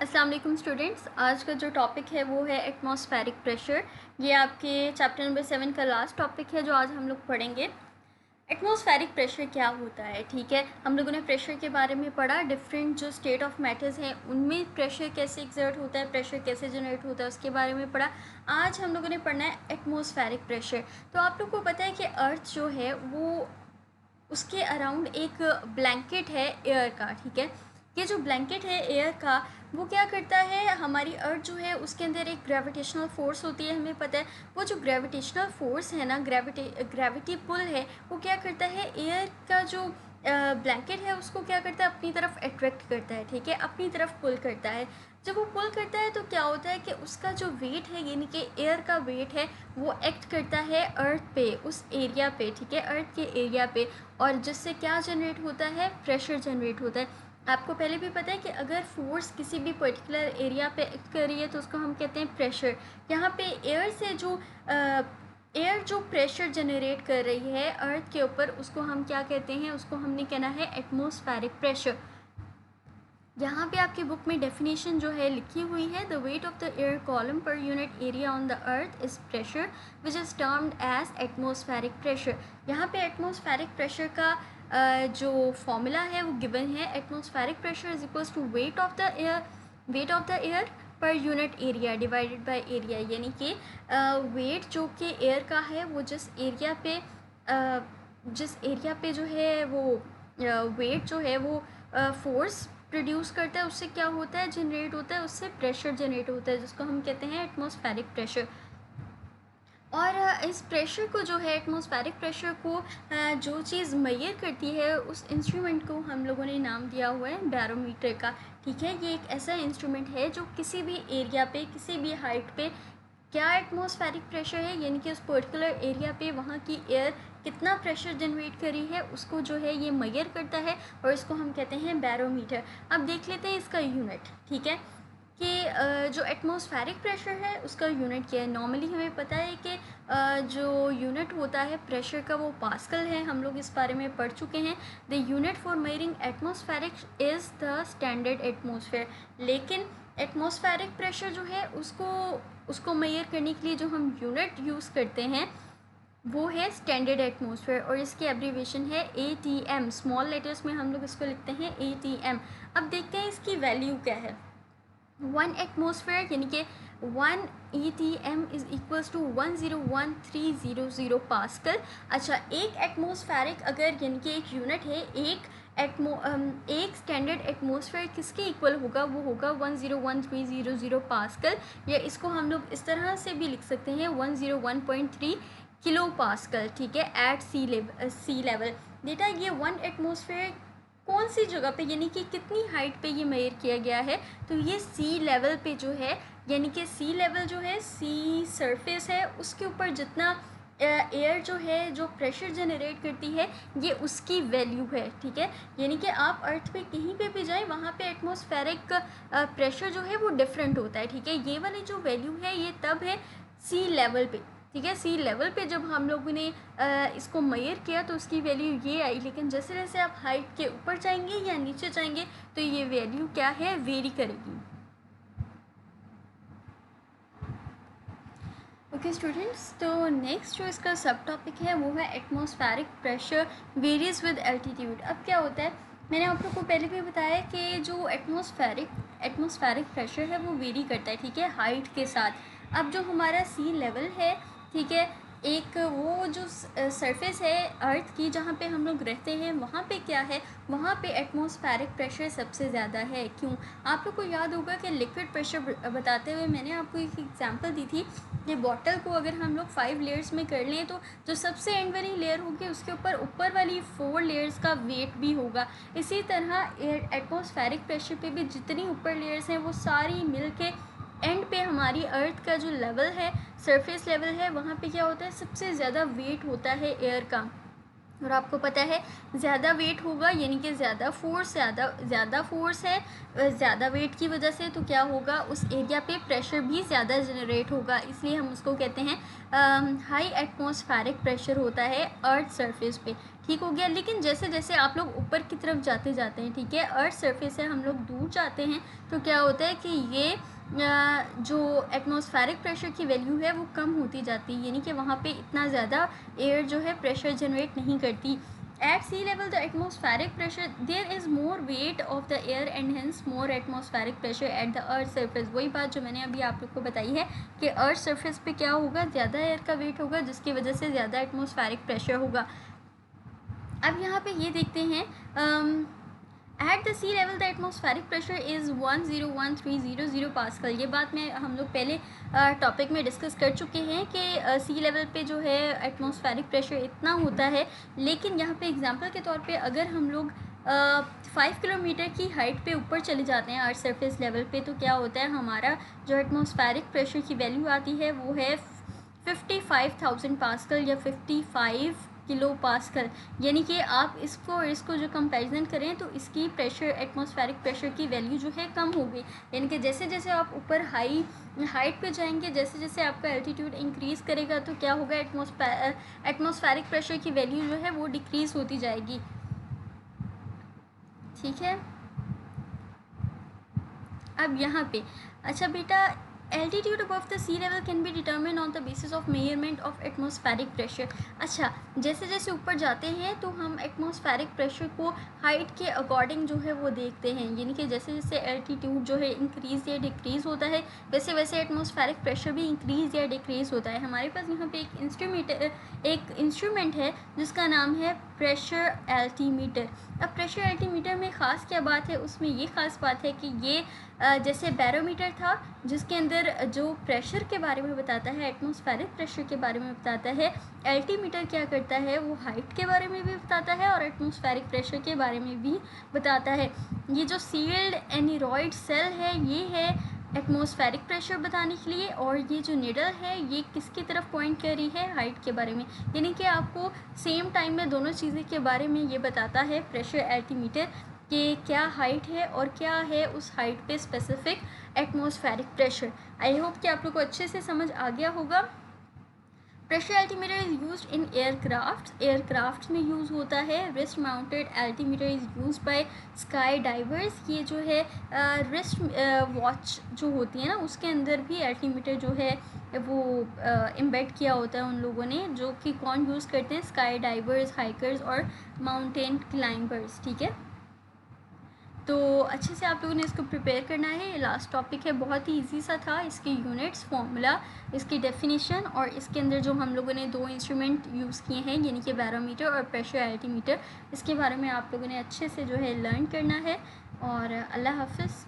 अस्सलाम वालेकुम स्टूडेंट्स। आज का जो टॉपिक है वो है एटमॉस्फेरिक प्रेशर। ये आपके चैप्टर नंबर 7 का लास्ट टॉपिक है जो आज हम लोग पढ़ेंगे। एटमॉस्फेरिक प्रेशर क्या होता है, ठीक है। हम लोगों ने प्रेशर के बारे में पढ़ा, डिफरेंट जो स्टेट ऑफ मैटर्स हैं उनमें प्रेशर कैसे एक्सर्ट होता है, प्रेशर कैसे जनरेट होता है, उसके बारे में पढ़ा। आज हम लोगों ने पढ़ना है एटमॉस्फेरिक प्रेशर। तो आप लोग को पता है कि अर्थ जो है वो उसके अराउंड एक ब्लैंकेट है एयर का, ठीक है। ये जो ब्लैंकेट है एयर का वो क्या करता है, हमारी अर्थ जो है उसके अंदर एक ग्रेविटेशनल फोर्स होती है, हमें पता है। वो जो ग्रेविटेशनल फोर्स है ना, ग्रेविटी पुल है, वो क्या करता है एयर का जो ब्लैंकेट है उसको क्या करता है, अपनी तरफ अट्रैक्ट करता है, ठीक है, अपनी तरफ पुल करता है। जब वो पुल करता है तो क्या होता है कि उसका जो वेट है, यानी कि एयर का वेट है, वो एक्ट करता है अर्थ पे, उस एरिया पे, ठीक है, अर्थ के एरिया पे। और जिससे क्या जनरेट होता है, प्रेशर जनरेट होता है। आपको पहले भी पता है कि अगर फोर्स किसी भी पर्टिकुलर एरिया पे एक्ट कर रही है तो उसको हम कहते हैं प्रेशर। यहाँ पे एयर से जो एयर जो प्रेशर जनरेट कर रही है अर्थ के ऊपर, उसको हम क्या कहते हैं, उसको हमने कहना है एटमॉस्फेरिक प्रेशर। यहाँ पे आपकी बुक में डेफिनेशन जो है लिखी हुई है, the weight of the air column per unit area on the earth is pressure which is termed as atmospheric pressure. यहाँ पे एटमॉस्फेरिक प्रेशर का जो फॉर्मूला है वो गिवन है, atmospheric pressure is equals to weight of the air per unit area divided by area. यानी कि wait जो कि एयर का है वो जिस एरिया पे जो है वो वेट जो है वो फोर्स प्रोड्यूस करता है, उससे क्या होता है, जनरेट होता है, उससे प्रेशर जनरेट होता है, जिसको हम कहते हैं एटमॉस्फेरिक प्रेशर। और इस प्रेशर को जो है, एटमॉस्फेरिक प्रेशर को जो चीज़ मेजर करती है, उस इंस्ट्रूमेंट को हम लोगों ने नाम दिया हुआ है बैरोमीटर का, ठीक है। ये एक ऐसा इंस्ट्रूमेंट है जो किसी भी एरिया पे, किसी भी हाइट पे क्या एटमॉस्फेरिक प्रेशर है, यानी कि उस पर्टिकुलर एरिया पे वहाँ की एयर कितना प्रेशर जनरेट करी है, उसको जो है ये मेजर करता है, और इसको हम कहते हैं बैरोमीटर। अब देख लेते हैं इसका यूनिट, ठीक है, कि जो एटमॉस्फेरिक प्रेशर है उसका यूनिट क्या है। नॉर्मली हमें पता है कि जो यूनिट होता है प्रेशर का वो पास्कल है, हम लोग इस बारे में पढ़ चुके हैं। The unit for measuring atmospheric is the standard atmosphere. लेकिन एटमॉस्फेरिक प्रेशर जो है उसको मेजर करने के लिए जो हम यूनिट यूज़ करते हैं वो है स्टैंडर्ड एटमॉस्फेयर, और इसकी एब्रीवेशन है ATM। स्मॉल लेटर्स में हम लोग इसको लिखते हैं ATM। अब देखते हैं इसकी वैल्यू क्या है। 1 एटमॉस्फेयर यानी कि 1 ATM is equals to 101300 pascal. अच्छा, एक एटमॉस्फेरिक अगर यानी कि एक यूनिट है, एक स्टैंडर्ड एटमॉस्फेयर किसके इक्वल होगा, वो होगा 101300 पास्कल, या इसको हम लोग इस तरह से भी लिख सकते हैं 101.3 किलो पास्कल, ठीक है, एट सी लेवल। बेटा ये 1 एटमॉस्फेयर कौन सी जगह पे, यानी कि कितनी हाइट पे ये मेजर किया गया है, तो ये सी लेवल पे जो है, यानी कि सी लेवल जो है, सी सरफेस है, उसके ऊपर जितना एयर जो है जो प्रेशर जनरेट करती है ये उसकी वैल्यू है, ठीक है। यानी कि आप अर्थ पे कहीं पे भी जाएं वहाँ पे एटमॉस्फेरिक प्रेशर जो है वो डिफरेंट होता है, ठीक है। ये वाली जो वैल्यू है ये तब है सी लेवल पे, ठीक है। सी लेवल पे जब हम लोगों ने इसको मेजर किया तो उसकी वैल्यू ये आई, लेकिन जैसे जैसे आप हाइट के ऊपर जाएंगे या नीचे जाएंगे तो ये वैल्यू क्या है, वेरी करेगी। ओके स्टूडेंट्स, तो नेक्स्ट जो इसका सब टॉपिक है वो है atmospheric pressure varies with altitude. अब क्या होता है, मैंने आप लोग को पहले भी बताया कि जो एटमॉस्फेरिक प्रेशर है वो वेरी करता है, ठीक है, हाइट के साथ। अब जो हमारा सी लेवल है, ठीक है, एक वो जो सरफेस है अर्थ की जहाँ पे हम लोग रहते हैं वहाँ पे क्या है, वहाँ पे एटमॉस्फेरिक प्रेशर सबसे ज़्यादा है। क्यों, आप लोग को याद होगा कि लिक्विड प्रेशर बताते हुए मैंने आपको एक एग्जांपल दी थी कि बॉटल को अगर हम लोग 5 लेयर्स में कर लें तो जो सबसे एंड वाली लेयर होगी उसके ऊपर वाली 4 लेयर्स का वेट भी होगा। इसी तरह एटमॉस्फेरिक प्रेशर पे भी जितनी ऊपर लेयर्स हैं वो सारी मिल के एंड पे हमारी अर्थ का जो लेवल है, सरफेस लेवल है, वहाँ पे क्या होता है, सबसे ज़्यादा वेट होता है एयर का। और आपको पता है ज़्यादा वेट होगा यानी कि ज़्यादा फोर्स है, ज़्यादा वेट की वजह से तो क्या होगा, उस एरिया पे प्रेशर भी ज़्यादा जनरेट होगा, इसलिए हम उसको कहते हैं हाई एटमॉस्फेरिक प्रेशर होता है अर्थ सरफेस पे, ठीक हो गया। लेकिन जैसे जैसे आप लोग ऊपर की तरफ जाते जाते हैं, ठीक है, अर्थ सरफेस से हम लोग दूर जाते हैं, तो क्या होता है कि ये जो एटमॉस्फेरिक प्रेशर की वैल्यू है वो कम होती जाती है, यानी कि वहाँ पे इतना ज़्यादा एयर जो है प्रेशर जनरेट नहीं करती। At sea level the atmospheric pressure there is more weight of the air and hence more atmospheric pressure at the earth surface. वही बात जो मैंने अभी आप लोग को बताई है कि अर्थ सरफेस पे क्या होगा, ज़्यादा एयर का वेट होगा, जिसकी वजह से ज़्यादा एटमॉस्फेरिक प्रेशर होगा। अब यहाँ पे ये देखते हैं, at the sea level the atmospheric pressure is 101,300 pascal. ये बात में हम लोग पहले टॉपिक में डिस्कस कर चुके हैं कि सी लेवल पे जो है एटमॉस्फेरिक प्रेशर इतना होता है। लेकिन यहाँ पे एग्जांपल के तौर पे अगर हम लोग 5 किलोमीटर की हाइट पे ऊपर चले जाते हैं अर्थ सरफेस लेवल पे, तो क्या होता है, हमारा जो एटमॉस्फेरिक प्रेशर की वैल्यू आती है वो है 55,000 पास्कल या 55 किलो पास्कल। यानी कि आप इसको और इसको जो कंपैरिजन करें तो इसकी प्रेशर, एटमॉस्फेरिक प्रेशर की वैल्यू जो है कम हो गई। यानी कि जैसे जैसे आप ऊपर हाइट पे जाएंगे, जैसे जैसे आपका एल्टीट्यूड इंक्रीज़ करेगा, तो क्या होगा, एटमॉस्फेरिक प्रेशर की वैल्यू जो है वो डिक्रीज़ होती जाएगी। ठीक है। अब यहाँ पे अच्छा बेटा, altitude above the sea level can be determine on the basis of measurement of atmospheric pressure. अच्छा, जैसे जैसे ऊपर जाते हैं तो हम एटमॉस्फेरिक प्रेशर को हाइट के अकॉर्डिंग जो है वो देखते हैं, यानी कि जैसे जैसे एल्टीट्यूड जो है इंक्रीज़ या डिक्रीज़ होता है, वैसे वैसे एटमॉस्फेरिक प्रेशर भी इंक्रीज़ या डिक्रीज़ होता है। हमारे पास यहाँ पे एक इंस्ट्रूमेंट है जिसका नाम है प्रेशर एल्टीमीटर। अब प्रेशर एल्टीमीटर में ख़ास क्या बात है, उसमें ये ख़ास बात है कि ये जैसे बैरोमीटर था जिसके अंदर जो प्रेशर के बारे में बताता है, एटमॉस्फेरिक प्रेशर के बारे में बताता है, एल्टीमीटर क्या करता है, वो हाइट के बारे में भी बताता है और एटमॉस्फेरिक प्रेशर के बारे में भी बताता है। ये जो सील्ड एनीरॉइड सेल है ये है एटमॉस्फेरिक प्रेशर बताने के लिए, और ये जो निडल है ये किसकी तरफ पॉइंट कर रही है, हाइट के बारे में। यानी कि आपको सेम टाइम में दोनों चीज़ें के बारे में ये बताता है प्रेशर एल्टीमीटर कि क्या हाइट है और क्या है उस हाइट पे specific atmospheric pressure. I hope कि आप लोग को अच्छे से समझ आ गया होगा। Pressure altimeter is used in aircraft में यूज़ होता है। Wrist mounted altimeter is used by sky divers. ये जो है रिस्ट वॉच जो होती है ना, उसके अंदर भी एल्टीमीटर जो है वो एम्बेड किया होता है उन लोगों ने, जो कि कौन यूज़ करते हैं, स्काई डाइवर्स, हाइकर्स और माउंटेन क्लाइंबर्स। ठीक है, तो अच्छे से आप लोगों ने इसको प्रिपेयर करना है। ये लास्ट टॉपिक है, बहुत ही इजी सा था। इसके यूनिट्स, फॉर्मूला, इसकी डेफिनेशन और इसके अंदर जो हम लोगों ने दो इंस्ट्रूमेंट यूज़ किए हैं यानी कि बैरोमीटर और प्रेशर एल्टीमीटर, इसके बारे में आप लोगों ने अच्छे से जो है लर्न करना है। और अल्लाह हाफिज़।